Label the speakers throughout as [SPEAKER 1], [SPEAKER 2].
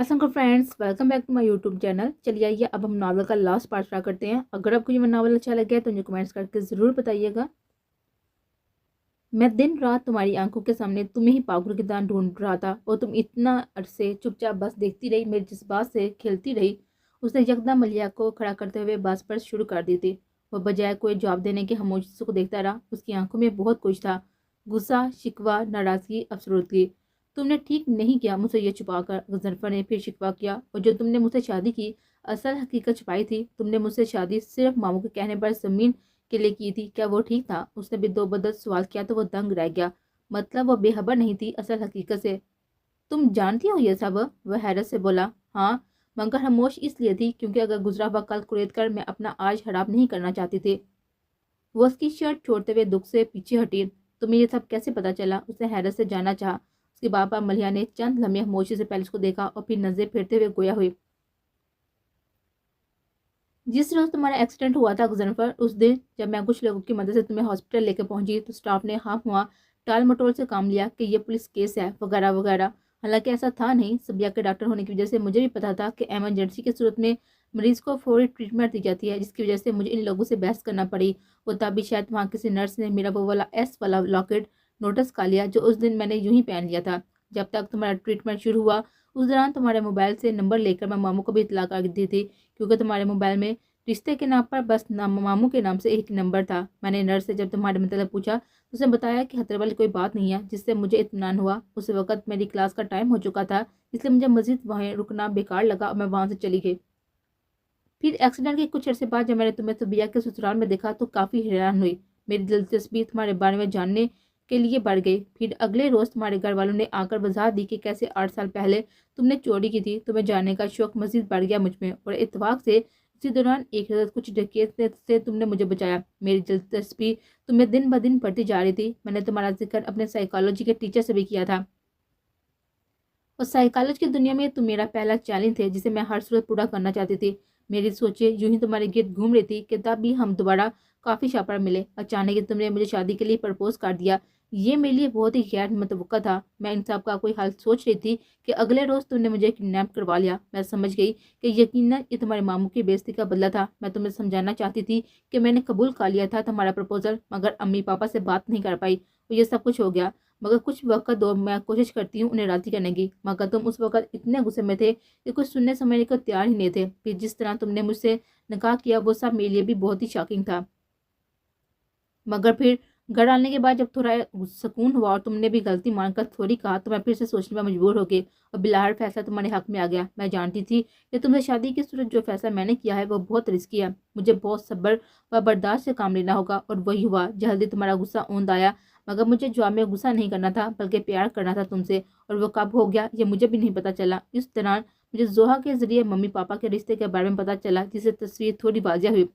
[SPEAKER 1] Aslam friends, welcome back to my YouTube channel. चलिए आइए अब हम नावल का लास्ट पार्ट स्टार्ट करते हैं। अगर आपको ये नावल अच्छा लगे तो मुझे कमेंट्स करके ज़रूर बताइएगा। मैं दिन रात तुम्हारी आंखों के सामने तुम्हें ही पागल की तरह ढूंढ रहा था और तुम इतना अरसे चुपचाप बस देखती रही, मेरे जज्बात से खेलती रही। उसने यकदम मलिया को खड़ा करते हुए बस पर शुरू कर दी थी। वह बजाय कोई जवाब देने के खामोशी को देखता रहा। उसकी आंखों में बहुत कुछ था, गुस्सा, शिकवा, नाराजगी, अफसरदगी। तुमने ठीक नहीं किया मुझसे ये छुपा कर, गजनफर ने फिर शिकवा किया। और जो तुमने मुझसे शादी की असल हकीकत छुपाई थी। तुमने मुझसे शादी सिर्फ मामू के कहने पर जमीन के लिए की थी, क्या वो ठीक था? उसने भी दो बदल सवाल किया तो वो दंग रह गया। मतलब वो बेखबर नहीं थी असल हकीकत से। तुम जानती हो ये सब? वह हैरत से बोला। हाँ, मगर खामोश इसलिए थी क्योंकि अगर गुजरा हुआ कल कुरेद कर मैं अपना आज खराब नहीं करना चाहती थी। वो उसकी शर्ट छोड़ते हुए दुख से पीछे हटी। तुम्हें ये सब कैसे पता चला? उसने हैरत से जानना चाहा। उसके बाबा मलिया ने चंद लम्हे खामोशी से पहले उसको देखा और फिर नजरें फेरते हुए गोया हुई। जिस रोज तुम्हारा एक्सीडेंट हुआ था गुजनफर, उस दिन जब मैं कुछ लोगों की मदद से तुम्हें हॉस्पिटल लेकर पहुंची तो स्टाफ ने हाँ हुआ टाल मटोल से काम लिया कि ये पुलिस केस है वगैरह वगैरह। हालांकि ऐसा था नहीं। सबिया के डॉक्टर होने की वजह से मुझे भी पता था कि इमरजेंसी की सूरत में मरीज को फौरी ट्रीटमेंट दी जाती है, जिसकी वजह से मुझे इन लोगों से बहस करना पड़ी। वो तभी शायद वहाँ किसी नर्स ने मेरा वो वाला एस वाला लॉकेट नोटिस का लिया जो उस दिन मैंने यूं ही पहन लिया था। जब तक तुम्हारा ट्रीटमेंट शुरू हुआ उस दौरान तुम्हारे मोबाइल से नंबर लेकर मैं मामू को भी इतला कर दी थी, क्योंकि तुम्हारे मोबाइल में रिश्ते के नाम पर बस नाम मामू के नाम से एक नंबर था। मैंने नर्स से जब तुम्हारे मतलब पूछा तो उसने बताया कि खतरे वाली कोई बात नहीं है, जिससे मुझे इत्मीनान हुआ। उस वक्त मेरी क्लास का टाइम हो चुका था, इसलिए मुझे मजीद वहीं रुकना बेकार लगा और मैं वहां से चली गई। फिर एक्सीडेंट के कुछ अर्से बाद जब मैंने तुम्हें सुबिया के ससुराल में देखा तो काफ़ी हैरान हुई। मेरी दिलचस्पी तुम्हारे बारे में जानने के लिए बढ़ गई। फिर अगले रोज़ तुम्हारे घर वालों ने आकर वजाहत दी कि कैसे 8 साल पहले तुमने चोरी की थी। तुम्हें जानने का शौक मजीद बढ़ गया मुझ में, और इत्तेफाक से इसी दौरान एक रात कुछ डकैत से तुमने मुझे बचाया। मेरी दिलचस्पी तुम्हें दिन ब दिन बढ़ती जा रही थी। मैंने तुम्हारा जिक्र अपने साइकोलॉजी के टीचर से भी किया था, और साइकोलॉजी की दुनिया में तुम मेरा पहला चैलेंज थे जिसे मैं हर सूरत पूरा करना चाहती थी। मेरी सोचें यूं ही तुम्हारे गिर्द घूम रही थी कि तब भी हम दोबारा काफ़ी शॉप पर मिले। अचानक ही तुमने मुझे शादी के लिए प्रपोज कर दिया। ये मेरे लिए बहुत ही गैर मुतवक्का था। मैं इन सब का कोई हल सोच रही थी कि अगले रोज़ तुमने मुझे किडनैप करवा लिया। मैं समझ गई कि यकीनन ये तुम्हारे मामू की बेइज्जती का बदला था। मैं तुम्हें समझाना चाहती थी कि मैंने कबूल कर लिया था तुम्हारा प्रपोजल, मगर अम्मी पापा से बात नहीं कर पाई और ये सब कुछ हो गया। मगर कुछ वक्त दो, मैं कोशिश करती हूँ उन्हें राजी करने की। मगर तुम उस वक्त इतने गुस्से में थे कि कुछ सुनने समझने को तैयार ही नहीं थे। फिर जिस तरह तुमने मुझसे निकाह किया वो सब मेरे लिए भी बहुत ही शॉकिंग था। मगर फिर घर आने के बाद जब थोड़ा सुकून हुआ और तुमने भी गलती मानकर थोड़ी कहा तो मैं फिर से सोचने में मजबूर हो गई और बिलाहर फैसला तुम्हारे हक में आ गया। मैं जानती थी कि तुमसे शादी की सूरत जो फैसला मैंने किया है वो बहुत रिस्की है। मुझे बहुत सब्र व बर्दाश्त से काम लेना होगा, और वही हुआ। जल्दी तुम्हारा गुस्सा औंध आया, मगर मुझे जवाब में गुस्सा नहीं करना था बल्कि प्यार करना था तुमसे, और वो कब हो गया ये मुझे भी नहीं पता चला। इस दौरान मुझे जोहा के जरिए मम्मी पापा के रिश्ते के बारे में पता चला, जिससे तस्वीर थोड़ी वाजिया हुई।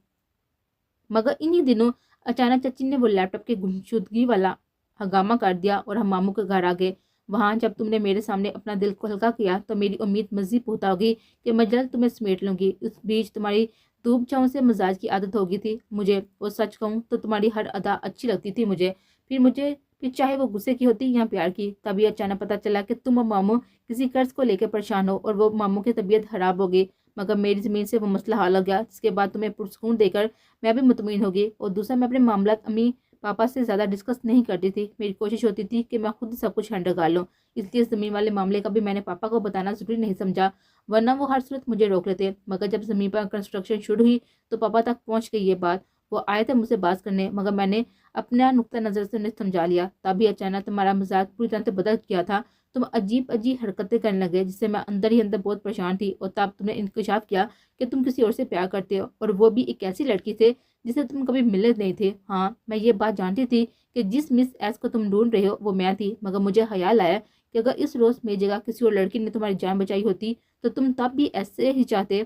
[SPEAKER 1] मगर इन्हीं दिनों अचानक चाची ने वो लैपटॉप की गुमशुदगी वाला हंगामा कर दिया और हम मामू के घर आ गए। वहां जब तुमने मेरे सामने अपना दिल को हल्का किया तो मेरी उम्मीद मजीद पुख्ता होगी कि मैं जल्द तुम्हें समेट लूंगी। इस बीच तुम्हारी धूप छाँव से मिजाज की आदत हो गई थी मुझे, और सच कहूँ तो तुम्हारी हर अदा अच्छी लगती थी मुझे फिर चाहे वो गुस्से की होती या प्यार की। तभी अचानक पता चला कि तुम और मामू किसी कर्ज को लेकर परेशान हो, और वो मामू की तबीयत खराब हो गई। मगर मेरी ज़मीन से वो मसला हल हो गया, जिसके बाद तुम्हें पुरसकून देकर मैं भी मुतमईन हो गई। और दूसरा, मैं अपने मामला अम्मी पापा से ज़्यादा डिस्कस नहीं करती थी। मेरी कोशिश होती थी कि मैं खुद सब कुछ हैंडल कर लूँ। इसलिए ज़मीन वाले मामले का भी मैंने पापा को बताना ज़रूरी नहीं समझा, वरना वो हर सूरत मुझे रोक लेते। मगर जब ज़मीन पर कंस्ट्रक्शन शुरू हुई तो पापा तक पहुँच गई ये बात। वो आए थे मुझसे बात करने, मगर मैंने अपना नुक्ता नज़र से उन्हें समझा लिया। तभी अचानक तुम्हारा मिजाज पूरी तरह से बदल गया था। तुम अजीब अजीब हरकतें करने लगे, जिससे मैं अंदर ही अंदर बहुत परेशान थी। और तब तुमने इंकशाफ किया कि तुम किसी और से प्यार करते हो, और वो भी एक ऐसी लड़की से जिसे तुम कभी मिले नहीं थे। हाँ, मैं ये बात जानती थी कि जिस मिस एस को तुम ढूंढ रहे हो वो मैं थी, मगर मुझे ख्याल आया कि अगर इस रोज मेरी जगह किसी और लड़की ने तुम्हारी जान बचाई होती तो तुम तब भी ऐसे ही चाहते।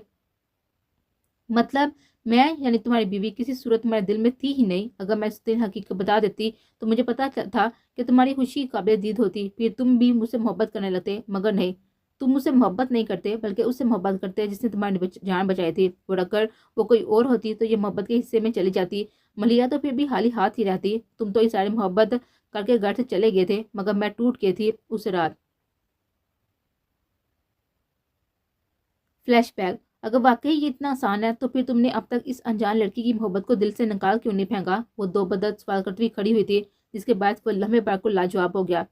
[SPEAKER 1] मतलब मैं यानी तुम्हारी बीवी किसी सूरत तुम्हारे दिल में थी ही नहीं। अगर मैं इस दिन हकीकत बता देती तो मुझे पता था कि तुम्हारी खुशी काबिल दीद होती, फिर तुम भी मुझसे मोहब्बत करने लगते। मगर नहीं, तुम मुझसे मोहब्बत नहीं करते बल्कि उससे मोहब्बत करते जिसने तुम्हारी जान बचाई थी। और अगर वो कोई और होती तो ये मोहब्बत के हिस्से में चली जाती। मलिया तो फिर भी हाली हाथ ही रहती। तुम तो इस सारी मोहब्बत करके घर से चले गए थे, मगर मैं टूट गई थी उस रात। Flash back. अगर वाकई ये इतना आसान है तो फिर तुमने अब तक इस अनजान लड़की की मोहब्बत को दिल से निकाल क्यों नहीं फेंका? वो दो बदर सवाल करती हुई खड़ी हुई थी, जिसके बाद वो लम्हे बार को लाजवाब हो गया।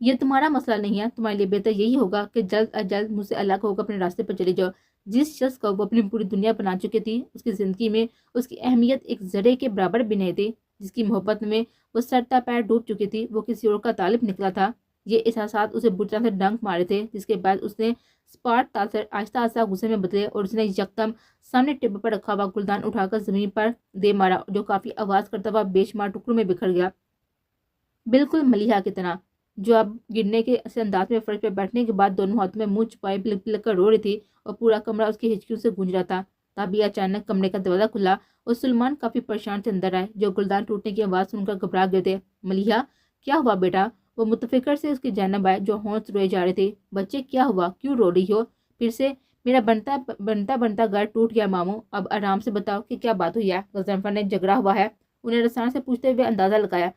[SPEAKER 1] ये तुम्हारा मसला नहीं है, तुम्हारे लिए बेहतर यही होगा कि जल्द अज जल्द मुझसे अलग होकर अपने रास्ते पर चली जाओ। जिस शख्स को वो अपनी पूरी दुनिया बना चुकी थी, उसकी जिंदगी में उसकी अहमियत एक जरे के बराबर भी नहीं थी। जिसकी मोहब्बत में वो सरता पैर डूब चुकी थी, वो किसी और का तालिब निकला था। ये एहसासात उसे बुरी तरह से डंक मारे थे, जिसके बाद उसने स्पार्ट तासर आहिस्ता आहिस्ता गुस्से में बदले और उसने यकदम सामने टेबल पर रखा हुआ गुलदान उठाकर जमीन पर दे मारा, जो काफी आवाज करता हुआ बेशुमार टुकड़ों में बिखर गया, बिल्कुल मलिहा की तरह, जो अब गिरने के ऐसे अंदाज में फर्श पर बैठने के बाद दोनों हाथों में मुंह छुपाए बिलक बिलक कर रो रही थी और पूरा कमरा उसकी हिचकियों से गूंज रहा था। तभी अचानक कमरे का दरवाजा खुला और सुलेमान काफी परेशान से अंदर आए, जो गुलदान टूटने की आवाज सुनकर घबरा गए थे। मलिहा, क्या हुआ बेटा? वो मुतफिकर से उसकी जैनब आए, जो होंश रोए जा रहे थे। बच्चे, क्या हुआ? क्यों रो रही हो? फिर से मेरा बनता बनता बनता घर टूट गया मामू, अब आराम से बताओ कि क्या बात हुई है। गजनफर ने झगड़ा हुआ है, उन्हें रसान से पूछते हुए अंदाजा लगाया।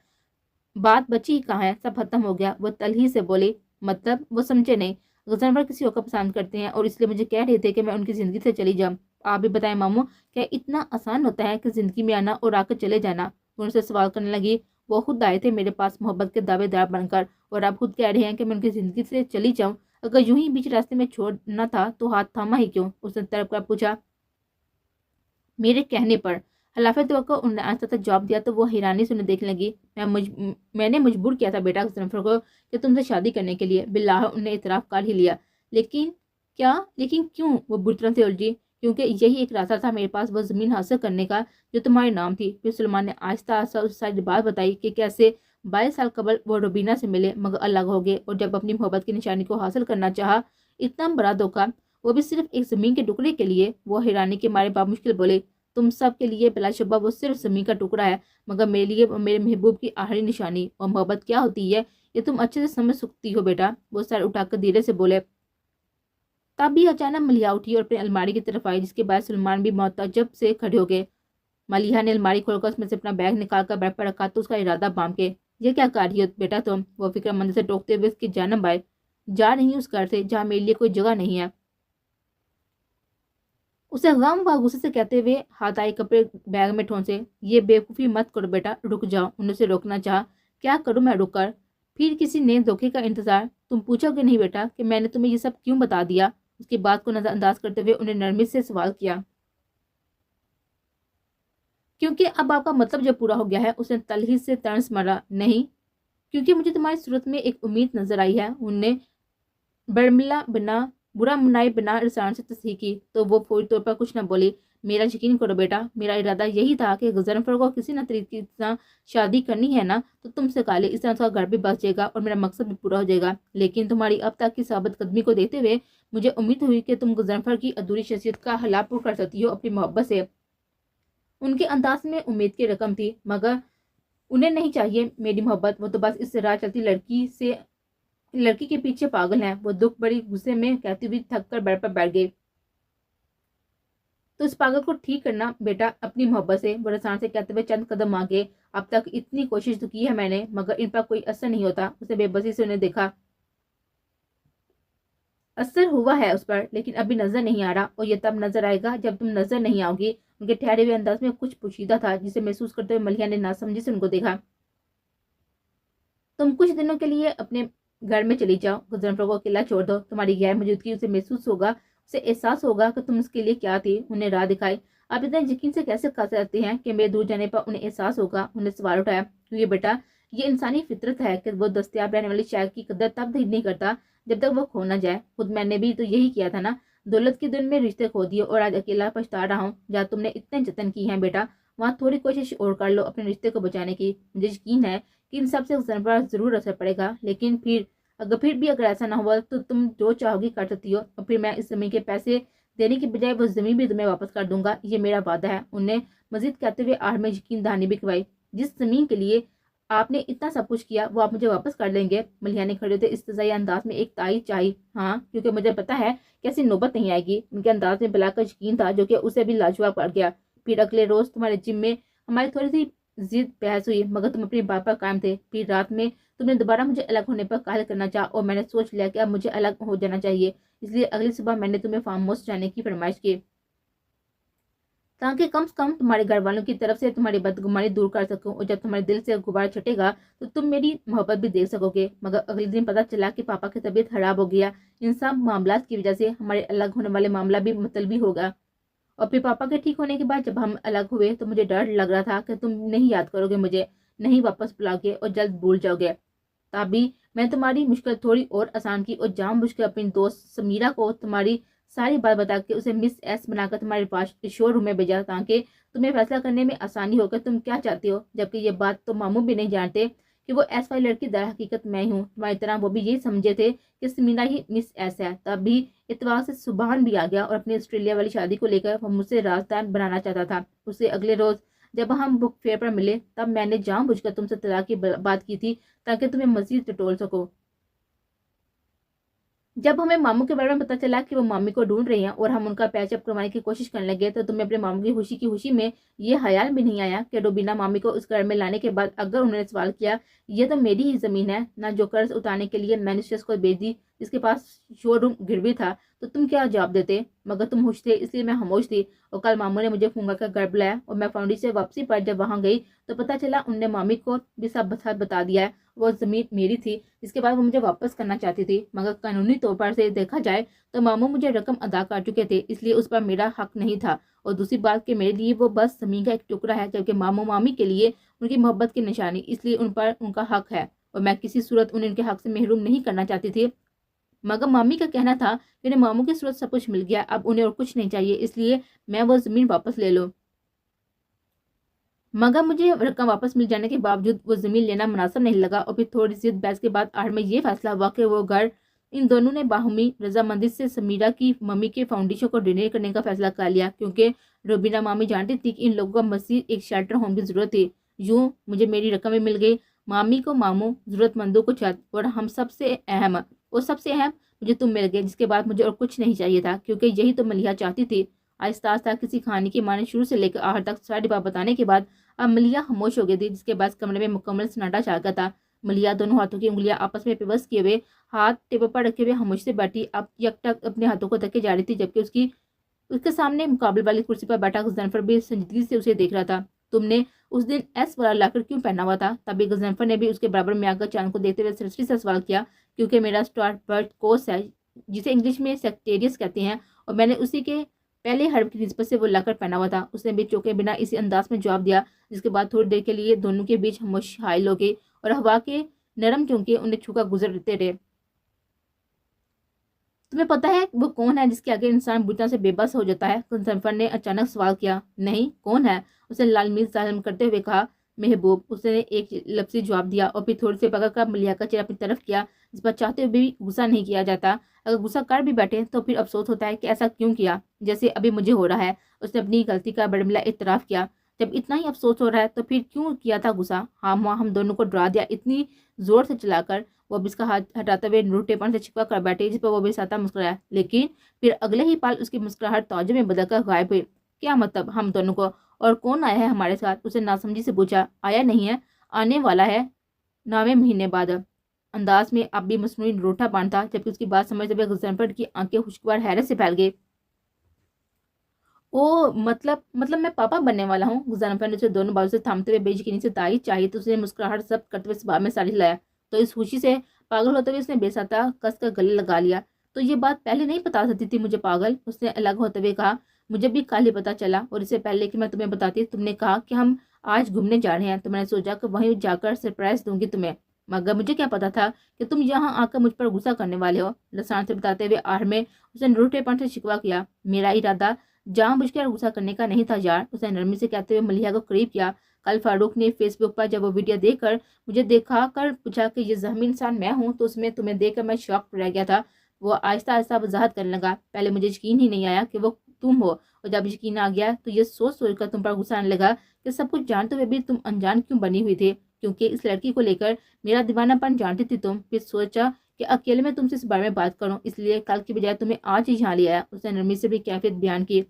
[SPEAKER 1] बात बची कहाँ है, सब खत्म हो गया, वो तलही से बोली। मतलब? वो समझे नहीं। गजनफर किसी और को पसंद करते हैं और इसलिए मुझे कह रहे थे कि मैं उनकी जिंदगी से चली जाऊं। आप भी बताएं मामू, क्या इतना आसान होता है कि जिंदगी में आना और आकर चले जाना? वो उनसे सवाल करने लगी। वो खुद आए थे मेरे पास मोहब्बत के दावेदार बनकर, और आप खुद कह रहे हैं कि मैं उनकी जिंदगी से चली जाऊं। अगर यूं ही बीच रास्ते में छोड़ना था तो हाथ थामा ही क्यों? उसने तड़प कर पूछा। मेरे कहने पर हलाफे तो को उन्होंने आहिस्ता तक जवाब दिया, तो वो हैरानी से उन्हें देखने लगी। मैंने मजबूर किया था बेटा जनफर को कि तुमसे शादी करने के लिए। बिल्लाह, उन्हें इतराफ कर ही लिया। लेकिन क्या? लेकिन क्यों? वो बुरी तरह से उलझी। क्योंकि यही एक रास्ता था मेरे पास वो जमीन हासिल करने का जो तुम्हारे नाम थी। फिर सुलेमान ने आहिस्ता आहिस्ता उस सारी बात बताई कि कैसे 22 साल कबल वो रुबीना से मिले मगर अलग हो गए, और जब अपनी मोहब्बत की निशानी को हासिल करना चाहा, इतना बड़ा धोखा, वो भी सिर्फ एक जमीन के टुकड़े के लिए। वो हैरानी के मारे बामुश्किल बोले। तुम सब के लिए बिलाशुबा वो सिर्फ जमीन का टुकड़ा है, मगर मेरे लिए वो मेरे महबूब की आखिरी निशानी। और मोहब्बत क्या होती है ये तुम अच्छे से समझ सकती हो बेटा, वो सर उठाकर धीरे से बोले। तभी अचानक मलिहा उठी और अपनी अलमारी की तरफ आई, जिसके बाद सलमान भी मुतअज्जब से खड़े हो गए। मलिहा ने अलमारी खोलकर उसमें से अपना बैग निकालकर बेड पर रखा तो उसका इरादा बांध के, ये क्या कर रही हो बेटा तुम? वो फिक्रमंद से टोकते हुए उसकी जानब आए। जा रही उस घर से जहाँ मेरे लिए कोई जगह नहीं है, उसे गम व गुस्से से कहते हुए हाथ आए कपड़े बैग में ठोंसे। ये बेवकूफ़ी मत करो बेटा, रुक जाओ। उन्हें उसे रोकना चाहा। क्या करूं मैं रुक कर? फिर किसी ने धोखे का इंतजार? तुम पूछोगे नहीं बेटा कि मैंने तुम्हें ये सब क्यों बता दिया? उसकी बात को नजरअंदाज करते हुए उन्हें नरमी से सवाल किया। क्योंकि अब आपका मतलब जब पूरा हो गया है, उसने तलही से तर्स मारा। नहीं, क्योंकि मुझे तुम्हारी सूरत में एक उम्मीद नजर आई है। उनने बर्मिला बिना बुरा मुनाई बिना रसान से तस्दीक की, तो वो फौरी तौर पर कुछ न बोली। मेरा यकीन करो बेटा, मेरा इरादा यही था कि गजनफर को किसी न तरीके से शादी करनी है ना, तो तुमसे काले इस तरह उसका घर भी बच जाएगा और मेरा मकसद भी पूरा हो जाएगा। लेकिन तुम्हारी अब तक की साबित कदमी को देखते हुए मुझे उम्मीद हुई कि तुम गजनफर की अधूरी शख्सियत का हला पूरा कर सकती हो अपनी मोहब्बत से। उनके अंदाज में उम्मीद की रकम थी, मगर उन्हें नहीं चाहिए मेरी मोहब्बत। वो तो बस इस राह चलती लड़की के पीछे पागल हैं। वो दुख बड़ी गुस्से में कहती हुई थक कर बेड पर बैठ गई। तो इस पागल को ठीक करना बेटा अपनी मोहब्बत से, वो रसान से कहते हुए चंद कदम आगे। अब तक इतनी कोशिश तो की है मैंने, मगर इन पर कोई असर नहीं होता। उसे बेबसी से उन्हें देखा। असर हुआ है उस पर, लेकिन अभी नजर नहीं आ रहा, और ये तब नजर आएगा जब तुम नजर नहीं आओगी। उनके ठहरे हुए अंदाज में कुछ पोशीदा था, जिसे महसूस करते हुए मलिया ने नासमझी से उनको देखा। तुम कुछ दिनों के लिए अपने घर में चली जाओ, गुजरफर को अकेला छोड़ दो। तुम्हारी गैर मौजूदगी उसे महसूस होगा, उसे एहसास होगा कि तुम उसके लिए क्या थी। उन्हें राह दिखाई। आप इतने यकीन से कैसे कह सकते हैं कि मेरे दूर जाने पर उन्हें एहसास होगा? उन्हें सवाल उठाया। क्योंकि बेटा, ये इंसानी फितरत है कि वो दस्तयाब रहने वाली शय की कदर तब तक नहीं करता जब तक वो खो ना जाए। खुद मैंने भी तो यही किया था ना, दौलत की धुन में रिश्ते खो दिए और आज अकेला पछता रहा हूँ। जहाँ तुमने इतने जतन की हैं बेटा, वहाँ थोड़ी कोशिश और कर लो अपने रिश्ते को बचाने की। मुझे यकीन है कि इन सब से पर जरूर असर पड़ेगा, लेकिन फिर भी अगर ऐसा ना हुआ तो तुम जो चाहोगी कर सकती हो, और फिर मैं इस जमीन के पैसे देने की बजाय वो जमीन भी तुम्हें वापस कर दूंगा, ये मेरा वादा है। उन्हें मजीद कहते हुए आड़ में यकीन दहानी भी करवाई। जिस जमीन के लिए आपने इतना सब कुछ किया वो आप मुझे वापस कर देंगे? मलिया ने खड़े होते इस्तज़ाई अंदाज में एक ताई चाहिए। हाँ, क्योंकि मुझे पता है कि ऐसी नौबत नहीं आएगी। उनके अंदाज में बला का यकीन था, जो कि उसे भी लाजवाब कर गया। फिर अगले रोज तुम्हारे जिम में हमारी थोड़ी सी जिद बहस हुई, मगर तुम अपनी बात पर कायम थे। फिर रात में तुम ने दोबारा मुझे अलग होने पर कायल करना चाहा और मैंने सोच लिया कि अब मुझे अलग हो जाना चाहिए। इसलिए अगली सुबह मैंने तुम्हें फार्म हाउस जाने की फरमाइश की, ताकि कम से कम तुम्हारे घर वालों की तरफ से तुम्हारी बदगुमानी दूर कर सकूं, और जब तुम्हारे दिल से गुब्बारा छटेगा तो तुम मेरी मोहब्बत भी देख सकोगे। मगर अगले दिन पता चला कि पापा की तबीयत खराब हो गया। इन सब मामला की वजह से हमारे अलग होने वाले मामला भी मुतलबी होगा। और फिर पापा के ठीक होने के बाद जब हम अलग हुए तो मुझे डर लग रहा था कि तुम नहीं याद करोगे मुझे, नहीं वापस बुलाओगे और जल्द भूल जाओगे। तभी मैं तुम्हारी मुश्किल थोड़ी और आसान की और जानबूझकर अपनी दोस्त समीरा को तुम्हारी सारी बात बता के उसे मिस एस बनाकर तुम्हारे पास शोरूम में भेजा, ताकि तुम्हें फैसला करने में आसानी होकर तुम क्या चाहती हो। जबकि ये बात तो मामू भी नहीं जानते कि वो एस वाली लड़की दर हकीकत मैं हूँ। तुम्हारी तरह वो भी यही समझे थे कि समीरा ही मिस एस है। तभी इतवार से सुबहान भी आ गया और अपनी ऑस्ट्रेलिया वाली शादी को लेकर वो मुझसे राजदान बनाना चाहता था। उससे अगले रोज जब हम बुक फेयर पर मिले तब मैंने जानबूझकर तुमसे तलाक की बात की थी, ताकि तुम्हें मजीद टटोल सको। जब हमें मामू के बारे में पता चला कि वो मामी को ढूंढ रही हैं और हम उनका पैचअप करवाने की कोशिश करने लगे, तो तुम्हें अपने मामू की खुशी में ये ख्याल भी नहीं आया कि रोबीना मामी को उस घर में लाने के बाद अगर उन्होंने सवाल किया ये तो मेरी ही जमीन है ना, जो कर्ज उतारने के लिए मैंने शख्स को भेज दी जिसके पास शोरूम गिरवी था, तो तुम क्या जवाब देते। मगर तुम खुश थे इसलिए मैं खामोश थी। और कल मामू ने मुझे फूंगा कर घर बुलाया और मैं फाउंडी से वापसी पर जब वहां गई तो पता चला उनने मामी को भी सब बता दिया है। वो जमीन मेरी थी जिसके बाद वो मुझे वापस करना चाहती थी, मगर कानूनी तौर पर से देखा जाए तो मामू मुझे रकम अदा कर चुके थे, इसलिए उस पर मेरा हक नहीं था। और दूसरी बात कि मेरे लिए वो बस जमीन का एक टुकड़ा है, जबकि मामू मामी के लिए उनकी मोहब्बत की निशानी, इसलिए उन पर उनका हक है और मैं किसी सूरत उन्हें उनके हक से महरूम नहीं करना चाहती थी। मगर मामी का कहना था कि उन्हें मामू की सूरत सब कुछ मिल गया, अब उन्हें और कुछ नहीं चाहिए, इसलिए मैं वो जमीन वापस ले लूं। मगर मुझे रकम वापस मिल जाने के बावजूद वो जमीन लेना मुनासिब नहीं लगा और फिर थोड़ी सी बहस के बाद आखिर में ये फैसला हुआ कि वो घर इन दोनों ने बाहमी रजामंदी से समीरा की मम्मी के फाउंडेशन को डोनेट करने का फैसला कर लिया, क्योंकि रोबीना मामी जानती थी कि इन लोगों को मजीद एक शेल्टर होम की जरूरत थी। यूं मुझे मेरी रकम भी मिल गई, मामी को मामू, जरूरतमंदों को छत, और सबसे अहम मुझे तुम मिल गए, जिसके बाद मुझे और कुछ नहीं चाहिए था, क्योंकि यही तो मलिहा चाहती थी। आहिस्ता आहिस्ता किसी कहानी की माने शुरू से लेकर आखिर तक सारी बात बताने के बाद अब मलिया खामोश हो गई थी, जिसके बाद कमरे में मुकम्मल सन्नाटा छा गया था। मलिया दोनों हाथों की उंगलियां आपस में पिवस किए हुए, हाथ टेबल पर रखे हुए खामोश से बैठी अब यकटक अपने हाथों को तके जा रही थी, जबकि उसके सामने मुकाबले वाली कुर्सी पर बैठा गजनफर भी संजीदगी से उसे देख रहा था। तुमने उस दिन एस वाला लाकर क्यों पहना हुआ था। तभी गजनफर ने भी उसके बराबर में आकर चांद को देखते हुए सरसरी से सवाल किया। क्योंकि मेरा स्टार्ट बर्थ कोर्स है, जिसे इंग्लिश में सेक्टेरियस कहते हैं, और मैंने उसी के पहले हर्फ की निस्बत से वो लाकर पहना हुआ था। उसने भी चौंके बिना इसी अंदाज में जवाब दिया, जिसके बाद थोड़ी देर के लिए दोनों के बीच खामोश हायल हो गई और हवा के नरम चौंके उन्हें छूकर गुजरते रहे। तुम्हें पता है वो कौन है जिसके आगे इंसान बुरी तरह से बेबस हो जाता है। मुजफ्फर ने अचानक सवाल किया। नहीं, कौन है, उसने लालमीज जाहिर करते हुए कहा। महबूब, उसने एक लफ्जी जवाब दिया और फिर थोड़ी सी पकड़ कर मलिया का चेहरा अपनी तरफ किया, जिस पर चाहते हुए भी गुस्सा नहीं किया जाता। अगर गुस्सा कर भी बैठे तो फिर अफसोस होता है कि ऐसा क्यों किया, जैसे अभी मुझे हो रहा है। उसने अपनी गलती का बड़मिला इतराफ किया। जब इतना ही अफसोस हो रहा है तो फिर क्यों किया था गुस्सा। हाँ, हम दोनों को डरा दिया इतनी जोर से चलाकर। वो अब इसका हाथ हटाते हुए नूटेपन से छिपा कर बैठे, जिस पर वो बेसाता मुस्कुराया, लेकिन फिर अगले ही पल उसकी मुस्कुराहट तौजे में बदलकर गायब हुई। क्या मतलब हम दोनों को, और कौन आया है हमारे साथ, उसे नासमझी से पूछा। आया नहीं है, आने वाला है 9वें महीने बाद। अंदाज में अब भी मसनूई रूठापन था, जबकि उसकी बात समझते हुए गुजरफर की आंखें खुशगवार हैरत से फैल गई। ओ मतलब मैं पापा बनने वाला हूँ। गुजरफर ने उसे दोनों बाजू से थामते हुए बेयकीनी से दाई चाहिए तो उसने मुस्कुराहट सब करते हुए सवाल में साड़ी लाया। तो इस खुशी से पागल होते हुए उसने बेसाता कस कर गले लगा लिया। तो ये बात पहले नहीं बता सकती थी मुझे पागल, उसने अलग होते हुए कहा। मुझे भी कल ही पता चला, और इससे पहले कि मैं तुम्हें बताती तुमने कहा कि हम आज घूमने जा रहे हैं, तो मैंने सोचा कि वहीं जाकर सरप्राइज दूंगी तुम्हें। मगर मुझे क्या पता था कि तुम यहाँ आकर मुझ पर गुस्सा करने वाले हो। लसान से बताते हुए आड़ में उसने रूठेपन से शिकवा किया। मेरा इरादा जानबूझकर गुस्सा करने का नहीं था यार, उसने नरमी से कहते हुए मलिहा को करीब किया। कल फारूक ने फेसबुक पर जब वो वीडियो देखकर मुझे देखा कर पूछा कि ये जहमी इंसान मैं हूँ, तो उसमें तुम्हें देखकर मैं शॉक रह गया था। वो आहिस्ता आहिस्ता वजाहत करने लगा। पहले मुझे यकीन ही नहीं आया कि वो तुम हो, और जब यकीन आ गया तो ये सोच सोच कर तुम पर गुस्सा आने लगा कि सब कुछ जानते हुए भी तुम अनजान क्यों बनी हुई थे। क्योंकि इस लड़की को लेकर मेरा दीवानापन जानती थी तुम, फिर सोचा कि अकेले में तुमसे इस बारे में बात करूं, इसलिए कल की बजाय तुम्हें आज ही यहाँ लिया। उसने नरमी से भी कैफियत बयान की।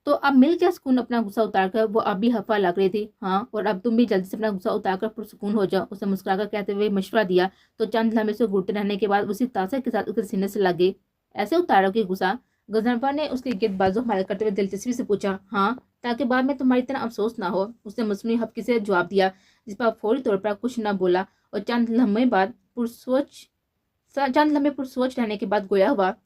[SPEAKER 1] तो अब मिल गया सुकून अपना गुस्सा उतार कर। वो अब भी हफा लग रही थी। हाँ, और अब तुम भी जल्दी से अपना गुस्सा उतार कर पुरसुकून हो जाओ, उसे मुस्कुराकर कहते हुए मशवरा दिया। तो चंद लम्हे से घूरते रहने के बाद उसी तासर के साथ उसके सीने से लग गई। ऐसे उतारो कि गुस्सा? गजनफर ने उसके गिर्द बाजू हमारे करते हुए दिलचस्पी से पूछा। हाँ, ताकि बाद में तुम्हारी तरह अफसोस ना हो, उसने मसनूई हफ्की से जवाब दिया, जिस पर फौरी तौर पर कुछ न बोला। और चंद लम्हे पुरसोच रहने के बाद गोया हुआ,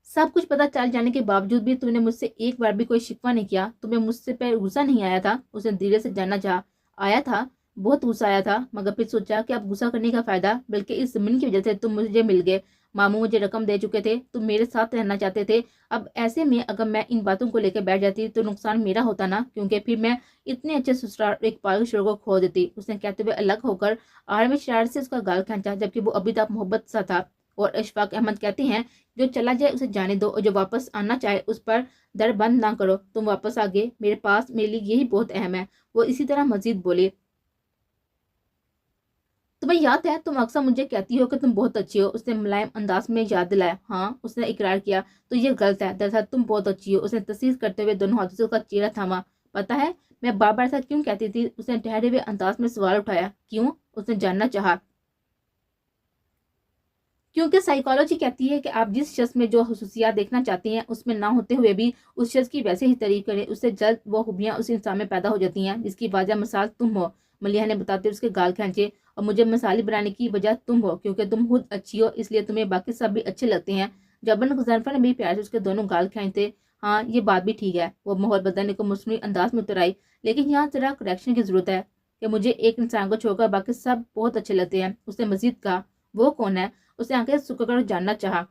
[SPEAKER 1] सब कुछ पता चल जाने के बावजूद भी तुमने मुझसे एक बार भी कोई शिकवा नहीं किया, तुम्हें मुझसे पर गुस्सा नहीं आया था? उसने धीरे से जानना चाहा। आया था, बहुत गुस्सा आया था, मगर फिर सोचा कि अब गुस्सा करने का फायदा, बल्कि इस जमीन की वजह से तुम मुझे मिल गए। मामू मुझे रकम दे चुके थे, तुम मेरे साथ रहना चाहते थे। अब ऐसे में अगर मैं इन बातों को लेकर बैठ जाती तो नुकसान मेरा होता ना, क्योंकि फिर मैं इतने अच्छे ससुराल एक पागल शोर को खो देती। उसने कहते हुए अलग होकर आड़ में शरारत से उसका गाल खींचा, जबकि वो अभी तक मोहब्बत सा था। और अशफाक अहमद कहते हैं, जो चला जाए उसे जाने दो, और जो वापस आना चाहे उस पर दर बंद ना करो। तुम वापस आ गए मेरे पास, मेरे लिए यही बहुत अहम है। वो इसी तरह मजीद बोले। तुम्हें याद है, तुम अक्सर मुझे कहती हो कि तुम बहुत अच्छी हो, उसने मुलायम अंदाज में याद दिलाया। हाँ, उसने इकरार किया। तो ये गलत है, दरअसल तुम बहुत अच्छी हो, उसने तस्दीक करते हुए दोनों हाथों से उसका चेहरा थामा। पता है मैं बार बार ऐसा क्यों कहती थी? उसने ठहरे हुए अंदाज में सवाल उठाया। क्यों? उसने जानना चाहा। क्योंकि साइकोलॉजी कहती है कि आप जिस शख्स में जो खसूसियात देखना चाहती हैं उसमें ना होते हुए भी उस शख्स की वैसे ही तारीफ करें, उससे जल्द वो खूबियां उस इंसान में पैदा हो जाती हैं जिसकी वजह मिसाल तुम हो। मलिहा ने बताते हुए उसके गाल खींचे। और मुझे मिसाली बनाने की वजह तुम हो, क्योंकि तुम खुद अच्छी हो, इसलिए तुम्हें बाकी सब भी अच्छे लगते हैं। जबन गुजरफर ने भी प्यार से उसके दोनों गाल खींचते। हाँ, ये बात भी ठीक है। वो मोहर बदलने को मसनूई अंदाज में उतर आई। लेकिन यहाँ जरा करेक्शन की जरूरत है कि मुझे एक इंसान को छोड़कर बाकी सब बहुत अच्छे लगते हैं। उसने मजीद कहा। वो कौन है? उसे आंखें सुखाकर जानना चाहा।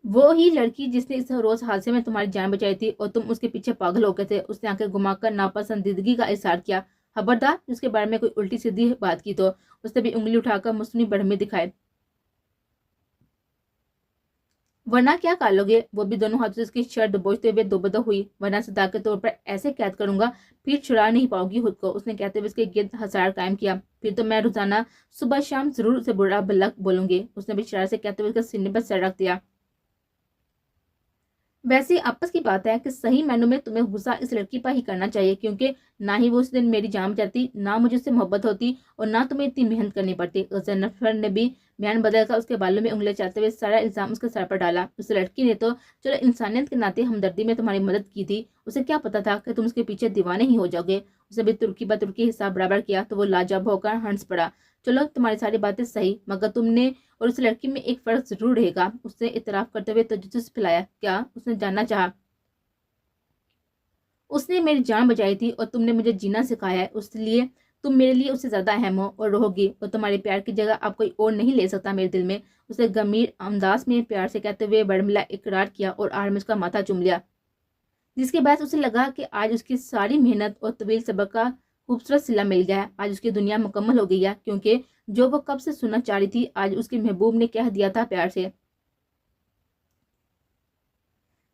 [SPEAKER 1] वो ही लड़की जिसने इस रोज हादसे में तुम्हारी जान बचाई थी और तुम उसके पीछे पागल हो गए थे। उसने आंखें घुमाकर नापसंदीदगी का इजहार किया। खबरदार उसके बारे में कोई उल्टी सीधी बात की तो। उसने भी उंगली उठाकर मुस्लिम बढ़मे दिखाए। वरना क्या कर लोगे? वो भी दोनों हाथों से उसकी शर्ट दबोचते हुए दोबदो हुई। वरना सदा के तौर पर ऐसे कैद करूंगा फिर छुड़ा नहीं पाओगी खुद को, उसने कहते हुए उसके गिर्द हसार कायम किया। फिर तो मैं रोजाना सुबह शाम जरूर उसे बुरा भला बोलूंगी, उसने भी शरारत से कहते हुए उसके सीने पर सर रख दिया। वैसे आपस की बात है कि सही मैनू में तुम्हें गुस्सा इस लड़की पर ही करना चाहिए, क्योंकि ना ही वो उस दिन मेरी जान बचाती, ना मुझे उससे मोहब्बत होती, और ना तुम्हें इतनी मेहनत करनी पड़ती। जन्नफर ने भी बयान बदलकर उसके बालों में उंगलियां चाटते हुए सारा इल्जाम उसके सर पर डाला। उस लड़की ने तो चलो इंसानियत के नाते हमदर्दी में तुम्हारी मदद की थी, उसे क्या पता था कि तुम उसके पीछे दीवाने ही हो जाओगे। उसने भी तुर्की ब तुर्की हिसाब बराबर किया तो वो लाजवाब होकर हंस पड़ा। चलो तुम्हारी सारी बातें सही, मगर तुमने और उस लड़की में एक फर्क जरूर रहेगा, उसने इतराफ करते हुए तजुस्सुस फैलाया। क्या? उसने जानना चाहा। उसने मेरी जान बचाई थी और तुमने मुझे जीना सिखाया है, इसलिए तुम मेरे लिए उससे ज्यादा अहम हो और रहोगी, और तुम्हारे प्यार की जगह अब कोई और नहीं ले सकता मेरे दिल में। उसे गंभीर अंदाज में प्यार से कहते हुए बड़मिला इकरार किया और आड़ में उसका माथा चूम लिया, जिसके बाद उसे लगा कि आज उसकी सारी मेहनत और तवील सब्र का खूबसूरत सिला मिल गया है। आज उसकी दुनिया मुकम्मल हो गई है, क्योंकि जो वो कब से सुनना चाह रही थी आज उसके महबूब ने कह दिया था प्यार से।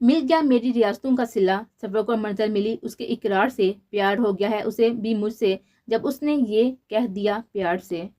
[SPEAKER 1] मिल गया मेरी रियासतों का सिला, सफर को मंजिल मिली उसके इकरार से, प्यार हो गया है उसे भी मुझसे, जब उसने ये कह दिया प्यार से।